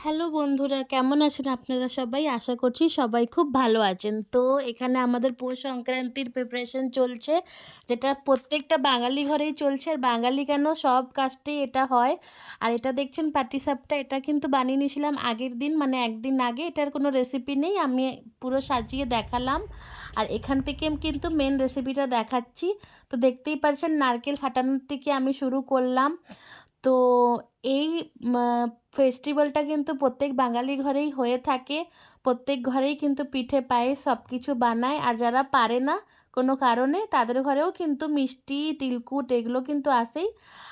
Hello বন্ধুরা, কেমন আছেন আপনারা সবাই? আশা করছি সবাই খুব ভালো আছেন। তো এখানে আমাদের পৌষ সংক্রান্তির প্রিপারেশন চলছে, যেটা প্রত্যেকটা বাঙালি ঘরেই চলছে। আর বাঙালি কেন, সব কাস্টেই এটা হয়। আর এটা দেখছেন পাটিসাপটা, এটা কিন্তু বানিয়ে নিয়েছিলাম আগের দিন, মানে একদিন আগে। এটার কোনো রেসিপি নেই, আমি পুরো সাজিয়ে দেখালাম। আর এখান থেকে কিন্তু মেন রেসিপিটা দেখাচ্ছি। তো দেখতেই পারছেন নারকেল ফাটানোর থেকে আমি শুরু করলাম। তো এই ফেস্টিভ্যালটা কিন্তু প্রত্যেক বাঙালি ঘরেই হয়ে থাকে। প্রত্যেক ঘরেই কিন্তু পিঠে পায়েস সব কিছু বানায়। আর যারা পারে না কোনো কারণে, তাদের ঘরেও কিন্তু মিষ্টি তিলকুট এগুলো কিন্তু আসেই।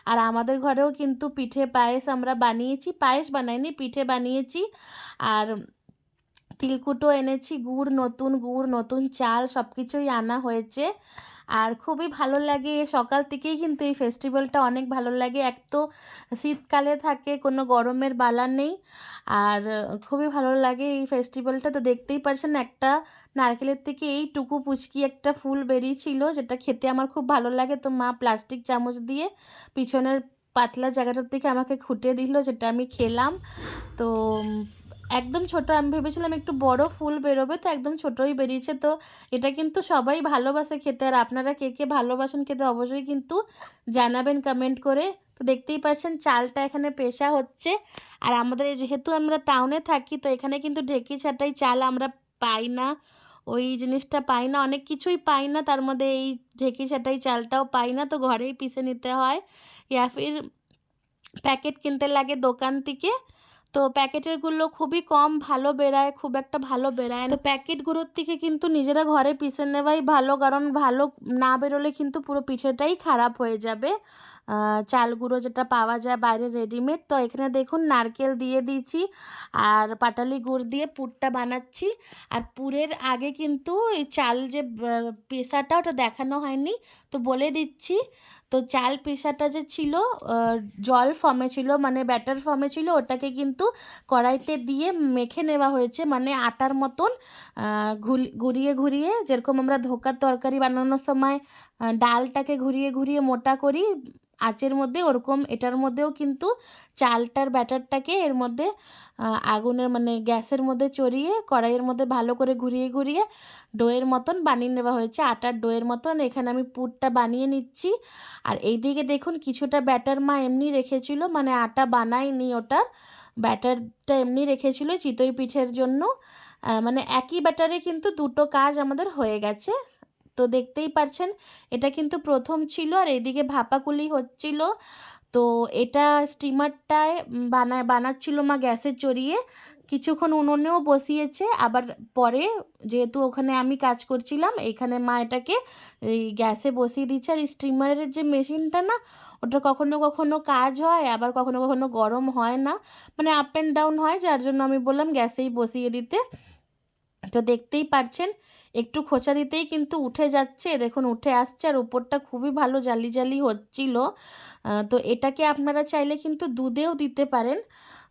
আর আমাদের ঘরেও কিন্তু পিঠে পায়েস আমরা বানিয়েছি, পায়েস বানাইনি, পিঠে বানিয়েছি। আর তিলকুটও এনেছি, গুড় নতুন চাল সব কিছুই আনা হয়েছে। আর খুবই ভালো লাগে, সকাল থেকেই কিন্তু এই ফেস্টিভ্যালটা অনেক ভালো লাগে। এক তো শীতকালে থাকে, কোনো গরমের বালা নেই। আর খুবই ভালো লাগে এই ফেস্টিভ্যালটা। তো দেখতেই পারছেন একটা নারকেলের থেকে এইটুকু পুচকি একটা ফুল বেরিয়েছিল, যেটা খেতে আমার খুব ভালো লাগে। তো মা প্লাস্টিক চামচ দিয়ে পিছনের পাতলা জায়গাটার থেকে আমাকে খুঁটে দিল, যেটা আমি খেলাম। তো একদম ছোট, আমি ভেবেছিলাম একটু বড় ফুল বেরোবে, তো একদম ছোটই বেরিয়েছে। তো এটা কিন্তু সবাই ভালোবাসে খেতে। আর আপনারা কে কে ভালোবাসেন খেতে অবশ্যই কিন্তু জানাবেন কমেন্ট করে। তো দেখতেই পাচ্ছেন চালটা এখানে পেশা হচ্ছে। আর আমাদের যেহেতু আমরা টাউনে থাকি, তো এখানে কিন্তু ঢেঁকি ছাঁটাই চাল আমরা পাই না, ওই জিনিসটা পাই না, অনেক কিছুই পাই না, তার মধ্যে এই ঢেঁকি ছাঁটাই চালটাও পাই না। তো ঘরেই পিষে নিতে হয়, ইয়া ফির প্যাকেট কিনতে লাগে দোকান থেকে। তো প্যাকেটেরগুলো খুবই কম ভালো বেরায়, খুব একটা ভালো বেরায় না। তো প্যাকেটগুলোর থেকে কিন্তু নিজেরা ঘরে পিষে নেওয়াই ভালো, কারণ ভালো না বেরোলে কিন্তু পুরো পিঠেটাই খারাপ হয়ে যাবে। চাল গুঁড়ো যেটা পাওয়া যায় বাইরে রেডিমেড। তো এখানে দেখুন নারকেল দিয়ে দিয়েছি আর পাটালি গুড় দিয়ে পুরটা বানাচ্ছি। আর পুরের আগে কিন্তু এই চাল যে পেশাটা, ওটা দেখানো হয়নি, তো বলে দিচ্ছি। তো চাল পেশাটা যে ছিল, জল ফর্মে ছিল, মানে ব্যাটার ফর্মে ছিল, ওটাকে কিন্তু কড়াইতে দিয়ে মেখে নেওয়া হয়েছে, মানে আটার মতন। ঘুরিয়ে ঘুরিয়ে, যেরকম আমরা ধোকার তরকারি বানানোর সময় ডালটাকে ঘুরিয়ে ঘুরিয়ে মোটা করি আঁচের মধ্যে, ওরকম এটার মধ্যেও কিন্তু চালটার ব্যাটারটাকে এর মধ্যে আগুনের মানে গ্যাসের মধ্যে চড়িয়ে কড়াইয়ের মধ্যে ভালো করে ঘুরিয়ে ঘুরিয়ে ডোয়ের মতন বানিয়ে নেওয়া হয়েছে, আটার ডোয়ের মতন। এখানে আমি পুরটা বানিয়ে নিচ্ছি। আর এইদিকে দেখুন কিছুটা ব্যাটার মা এমনি রেখেছিল, মানে আটা বানায়নি, ওটার ব্যাটারটা এমনি রেখেছিল চিতই পিঠের জন্য। মানে একই ব্যাটারে কিন্তু দুটো কাজ আমাদের হয়ে গেছে। তো দেখতেই পারছেন এটা কিন্তু প্রথম ছিল। আর এইদিকে ভাপাকুলি হচ্ছিল। তো এটা স্টিমারটায় বানাচ্ছিল মা গ্যাসে চড়িয়ে, কিছুক্ষণ উনুনেও বসিয়েছে। আবার পরে যেহেতু ওখানে আমি কাজ করছিলাম, এখানে মা এটাকে এই গ্যাসে বসিয়ে দিচ্ছে। আর এই স্টিমারের যে মেশিনটা না, ওটা কখনো কখনো কাজ হয়, আবার কখনো কখনো গরম হয় না, মানে আপ অ্যান্ড ডাউন হয়, যার জন্য আমি বললাম গ্যাসেই বসিয়ে দিতে। তো দেখতেই পারছেন একটু খোঁচা দিতেই কিন্তু উঠে যাচ্ছে, দেখুন উঠে আসছে। আর উপরটা খুবই ভালো জালি জালি হচ্ছিল। তো এটাকে আপনারা চাইলে কিন্তু দুধেও দিতে পারেন,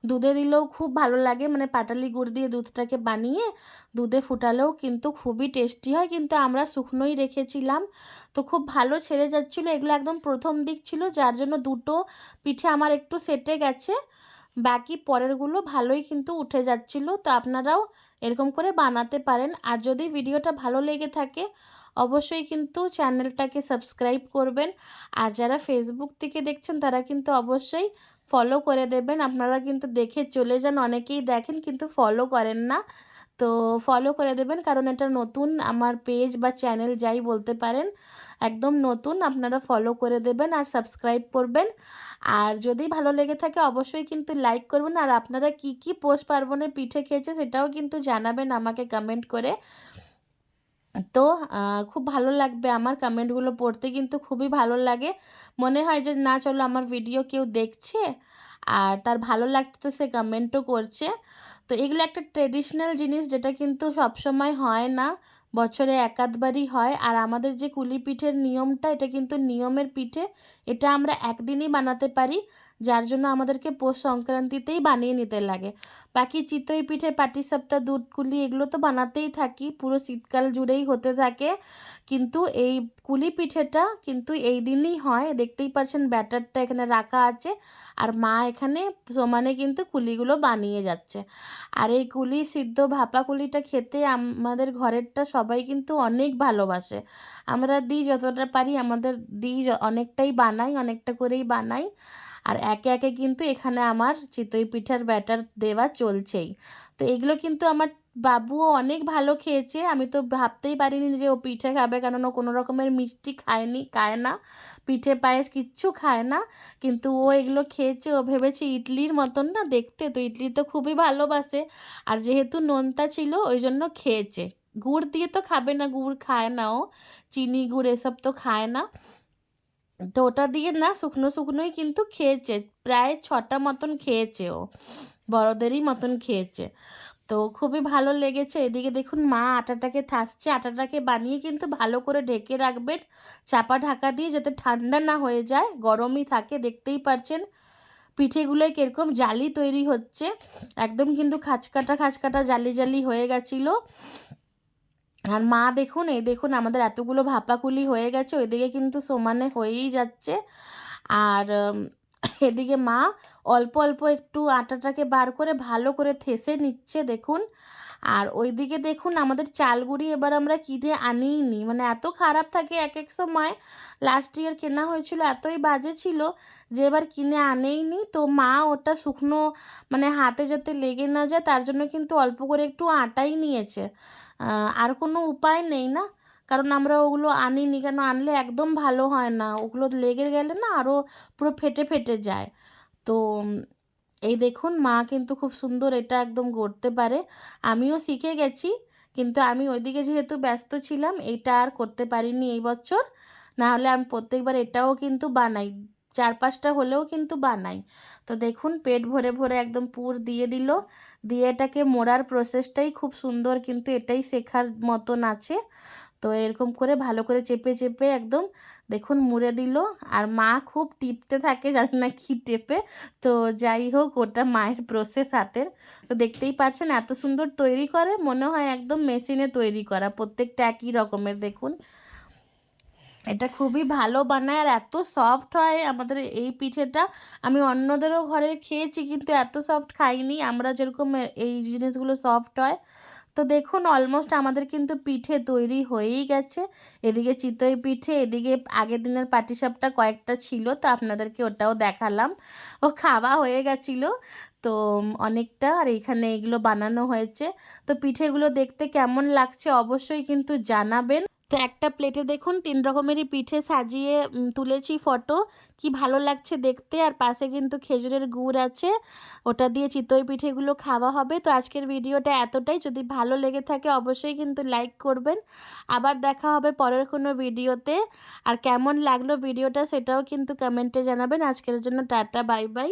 দুধে দিলেও খুব ভালো লাগে, মানে পাটালি গুড় দিয়ে দুধটাকে বানিয়ে দুধে ফুটালেও কিন্তু খুবই টেস্টি হয়। কিন্তু আমরা শুকনোই রেখেছিলাম, তো খুব ভালো ছেড়ে যাচ্ছিলো। এগুলো একদম প্রথম দিক ছিল, যার জন্য দুটো পিঠে আমার একটু সেটে গেছে, বাকি পরেরগুলো ভালোই কিন্তু উঠে যাচ্ছিলো। তো আপনারাও এরকম করে বানাতে পারেন। আর যদি ভিডিওটা ভালো লেগে থাকে অবশ্যই কিন্তু চ্যানেলটাকে সাবস্ক্রাইব করবেন। আর যারা ফেসবুক থেকে দেখছেন তারা কিন্তু অবশ্যই ফলো করে দেবেন। আপনারা কিন্তু দেখে চলে যান, অনেকেই দেখেন কিন্তু ফলো করেন না। তো ফলো করে দেবেন, কারণ এটা নতুন আমার পেজ বা চ্যানেল যাই বলতে পারেন, একদম নতুন। আপনারা ফলো করে দেবেন আর সাবস্ক্রাইব করবেন। আর যদি ভালো লেগে থাকে অবশ্যই কিন্তু লাইক করবেন। আর আপনারা কি কি পৌষ পার্বণে পিঠে খেয়েছে সেটাও কিন্তু জানাবেন আমাকে কমেন্ট করে। তো খুব ভালো লাগবে, আমার কমেন্টগুলো পড়তে কিন্তু খুবই ভালো লাগে। মনে হয় যে না চলো আমার ভিডিও কেউ দেখছে আর তার ভালো লাগতে, তো সে কমেন্টও করছে। তো এগুলো একটা ট্রেডিশনাল জিনিস, যেটা কিন্তু সবসময় হয় না, বছরে এক আধবারই হয়। আর আমাদের যে কুলি পিঠের নিয়মটা, এটা কিন্তু নিয়মের পিঠে, এটা আমরা একদিনই বানাতে পারি, যার জন্য আমাদেরকে পৌষ সংক্রান্তিতেই বানিয়ে নিতে লাগে। বাকি চিতই পিঠে, পাটিসাপটা, দুধকুলি এগুলো তো বানাতেই থাকি, পুরো শীতকাল জুড়েই হতে থাকে। কিন্তু এই কুলি পিঠেটা কিন্তু এই দিনই হয়। দেখতেই পাচ্ছেন ব্যাটারটা এখানে রাখা আছে, আর মা এখানে সমানে কিন্তু কুলিগুলো বানিয়ে যাচ্ছে। আর এই কুলি সিদ্ধ ভাপা কুলিটা খেতে আমাদের ঘরেরটা সবাই কিন্তু অনেক ভালোবাসে। আমরা দিই যতটা পারি, আমাদের দিই অনেকটাই বানাই, অনেকটা করেই বানাই। আর একে একে কিন্তু এখানে আমার চিতই পিঠার ব্যাটার দেওয়া চলছেই। তো এগুলো কিন্তু আমার বাবুও অনেক ভালো খেয়েছে। আমি তো ভাবতেই পারিনি যে ও পিঠে খাবে, কেননা কোনো রকমের মিষ্টি খায় না, পিঠে পায়েস কিচ্ছু খায় না। কিন্তু ও এগুলো খেয়েছে, ও ভেবেছে ইডলির মতন না দেখতে, তো ইডলি তো খুবই ভালোবাসে। আর যেহেতু নোনতা ছিল ওই জন্য খেয়েছে। গুড় দিয়ে তো খাবে না, গুড় খায় না ও, চিনি গুড় এসব তো খায় না। তো ওটা দিয়ে না শুকনো শুকনোই কিন্তু খেয়েছে, প্রায় 6টা মতন খেয়েছে ও, বড়দেরই মতন খেয়েছে। তো খুবই ভালো লেগেছে। এদিকে দেখুন মা আটাটাকে থাসছে, আটাটাকে বানিয়ে কিন্তু ভালো করে ঢেকে রাখবেন চাপা ঢাকা দিয়ে, যাতে ঠান্ডা না হয়ে যায়, গরমই থাকে। দেখতেই পারছেন পিঠেগুলোয় কীরকম জালি তৈরি হচ্ছে, একদম কিন্তু খাঁচকাটা খাঁচকাটা জালি জালি হয়ে গেছিলো। আর মা দেখুন, এই দেখুন আমাদের এতগুলো ভাপাকুলি হয়ে গেছে, ওইদিকে কিন্তু সমানে হয়েই যাচ্ছে। আর এদিকে মা অল্প অল্প একটু আটাটাকে বার করে ভালো করে থেসে নিচ্ছে দেখুন। আর ওইদিকে দেখুন আমাদের চালগুড়ি এবার আমরা কিনে আনিই নি, মানে এত খারাপ থাকে এক এক সময়। লাস্ট ইয়ার কেনা হয়েছিল, এতই বাজে ছিল যে এবার কিনে আনেই নি। তো মা ওটা শুকনো, মানে হাতে যাতে লেগে না যায় তার জন্য কিন্তু অল্প করে একটু আটাই নিয়েছে। আর কোনো উপায় নেই না, কারণ আমরা ওগুলো আনিনি, কেন আনলে একদম ভালো হয় না, ওগুলো লেগে গেলে না আরও পুরো ফেটে ফেটে যায়। তো এই দেখুন মা কিন্তু খুব সুন্দর এটা একদম গড়তে পারে। আমিও শিখে গেছি, কিন্তু আমি ওইদিকে যেহেতু ব্যস্ত ছিলাম এটা আর করতে পারিনি এই বছর। নাহলে আমি প্রত্যেকবার এটাও কিন্তু বানাই, 4-5টা হলেও কিন্তু বানাই। তো দেখুন পেট ভরে ভরে একদম পুর দিয়ে দিল, দিয়ে এটাকে মোড়ার প্রসেসটাই খুব সুন্দর, কিন্তু এটাই শেখার মতন আছে। তো এরকম করে ভালো করে চেপে চেপে একদম দেখুন মুড়ে দিল। আর মা খুব টিপতে থাকে, জানি না কী টেপে। তো যাই হোক, ওটা মায়ের প্রসেস হাতের। তো দেখতেই পাচ্ছেন এত সুন্দর তৈরি করে, মনে হয় একদম মেশিনে তৈরি করা, প্রত্যেকটা একই রকমের। দেখুন এটা খুবই ভালো বানায় আর এত সফট হয় আমাদের এই পিঠেটা। আমি অন্যদেরও ঘরে খেয়েছি, কিন্তু এত সফট খাইনি আমরা যেরকম এই জিনিসগুলো সফট হয়। তো দেখুন অলমোস্ট আমাদের কিন্তু পিঠে তৈরি হয়েই গেছে। এদিকে চিতই পিঠে, এদিকে আগের দিনের পাটিসাপটা কয়েকটা ছিল, তো আপনাদেরকে ওটাও দেখালাম। ও খাওয়া হয়ে গেছিলো তো অনেকটা। আর এইখানে এগুলো বানানো হয়েছে। তো পিঠেগুলো দেখতে কেমন লাগছে অবশ্যই কিন্তু জানাবেন। তো একটা প্লেটে দেখুন 3 রকমেরই পিঠে সাজিয়ে তুলেছি ফটো, কি ভালো লাগছে দেখতে। আর পাশে কিন্তু খেজুরের গুড় আছে, ওটা দিয়ে চিতই পিঠেগুলো খাওয়া হবে। তো আজকের ভিডিওটা এতটাই, যদি ভালো লেগে থাকে অবশ্যই কিন্তু লাইক করবেন। আবার দেখা হবে পরের কোনো ভিডিওতে। আর কেমন লাগলো ভিডিওটা সেটাও কিন্তু কমেন্টে জানাবেন। আজকের জন্য টাটা, বাই বাই।